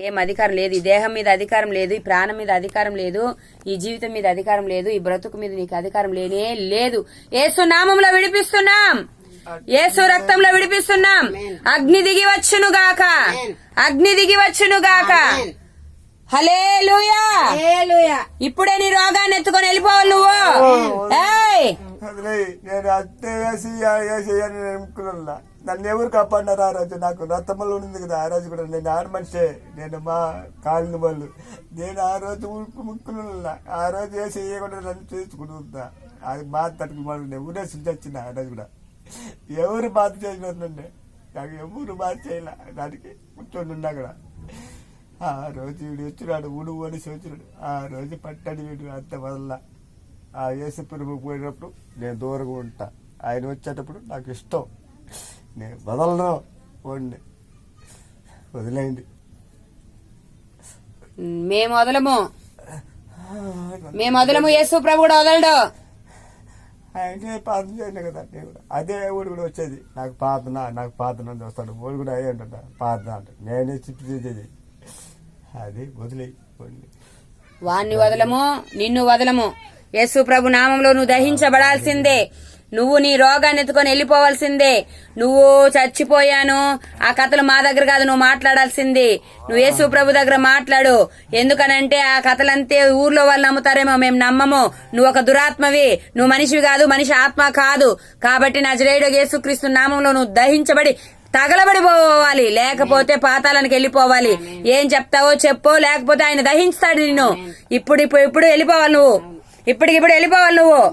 ఏం అధికారం లేదు. ఈ దేహం మీద అధికారం లేదు, ఈ ప్రాణం మీద అధికారం లేదు, ఈ జీవితం మీద అధికారం లేదు, ఈ బ్రతుకు మీద నీకు అధికారం లేనే లేదు. యేసు నామంలో విడిపిస్తున్నాం, యేసు రక్తంలో విడిపిస్తున్నాం. అగ్ని దిగి వచ్చును గాక, అగ్ని దిగి వచ్చును గాక. హల్లెలూయా. ఇప్పుడే నీ రోగాన్ని ఎత్తుకొని వెళ్ళిపోవాలి నువ్వు. నేను అట్టే వేసి అనుకున్నా. నన్ను ఎవరు కాపాడినారు ఆ రోజు? నాకు రక్తంలో ఉంది కదా ఆ రోజు కూడా. నేను ఆడ మనిషే, నేను మా కాలిన వాళ్ళు. నేను ఆ రోజు ముక్కునున్నా. ఆ రోజు వేసి వేయకుండా నన్ను చేసుకుంటా. అది బాధ తట్టుకుని నేను ఊరేసి వచ్చిన ఆ రోజు కూడా. ఎవరు బాధ చేసినండి? నాకు ఎవరు బాధ చేయాల. దానికి కూర్చొని ఉన్నా కూడా. ఆ రోజు వీడు వచ్చినాడు, ఉడువు అనేసి వచ్చినాడు. ఆ రోజు పట్టడి వీడు అంత వదల్లా. ఆ యేసుపురకు పోయినప్పుడు నేను దూరంగా ఉంటా. ఆయన వచ్చేటప్పుడు నాకు ఇష్టం, నేను వదలను. పోండి, వదిలేయండి. మేము వదలము, యేసు ప్రభు కూడా వదలడు. ఆయనే ప్రార్థన చేయను కదా. నేను కూడా అదే ఊడు కూడా వచ్చేది. నాకు ప్రార్థన వస్తాడు. ఊడు కూడా అయ్యి అంట ప్రార్థన అంటే నేనే చిప్పు చేసేది. అది వదిలేయండి. వాణ్ణి వదలము, నిన్ను వదలము. యేసు ప్రభు నామంలో నువ్వు దహించబడాల్సిందే. నువ్వు నీ రోగాన్ని ఎత్తుకొని వెళ్ళిపోవాల్సిందే. నువ్వు చచ్చిపోయాను ఆ కథలు మా దగ్గర కాదు, నువ్వు మాట్లాడాల్సింది. నువ్వు యేసు ప్రభు దగ్గర మాట్లాడు. ఎందుకనంటే ఆ కథలంతే ఊర్లో వాళ్ళు నమ్ముతారేమో, మేము నమ్మము. నువ్వు ఒక దురాత్మవి, నువ్వు మనిషివి కాదు, మనిషి ఆత్మ కాదు. కాబట్టి నజరేయుడు యేసుక్రీస్తు నామంలో నువ్వు దహించబడి తగలబడిపోవాలి, లేకపోతే పాతాళానికి వెళ్ళిపోవాలి. ఏం చెప్తావో చెప్పు, లేకపోతే ఆయన దహించుతాడు నిన్ను. ఇప్పుడు వెళ్ళిపోవాలి నువ్వు, ఇప్పటికిప్పుడు వెళ్ళిపోవాలి నువ్వు.